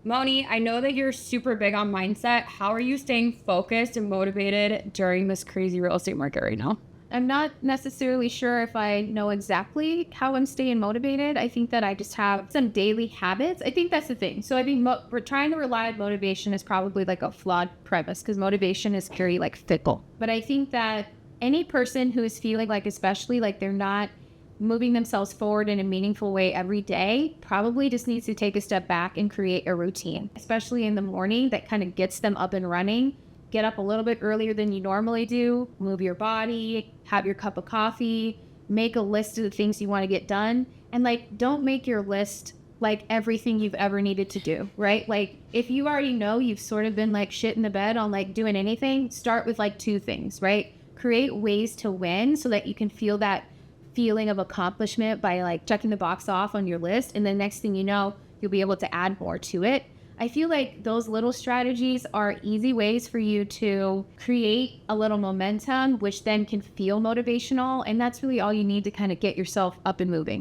Monie, I know that you're super big on mindset. How are you staying focused and motivated during this crazy real estate market right now? I'm not necessarily sure if I know exactly how I'm staying motivated. I think that I just have some daily habits. I think that's the thing. So I think we're trying to rely on motivation is probably like a flawed premise because motivation is very like fickle. But I think that any person who is feeling like, especially like they're not moving themselves forward in a meaningful way every day, probably just needs to take a step back and create a routine, especially in the morning that kind of gets them up and running. Get up a little bit earlier than you normally do, move your body, have your cup of coffee, make a list of the things you want to get done. And like, don't make your list like everything you've ever needed to do, right? Like if you already know you've sort of been like shit in the bed on like doing anything, start with like 2 things, right? Create ways to win so that you can feel that feeling of accomplishment by like checking the box off on your list. And the next thing you know, you'll be able to add more to it. I feel like those little strategies are easy ways for you to create a little momentum, which then can feel motivational. And that's really all you need to kind of get yourself up and moving.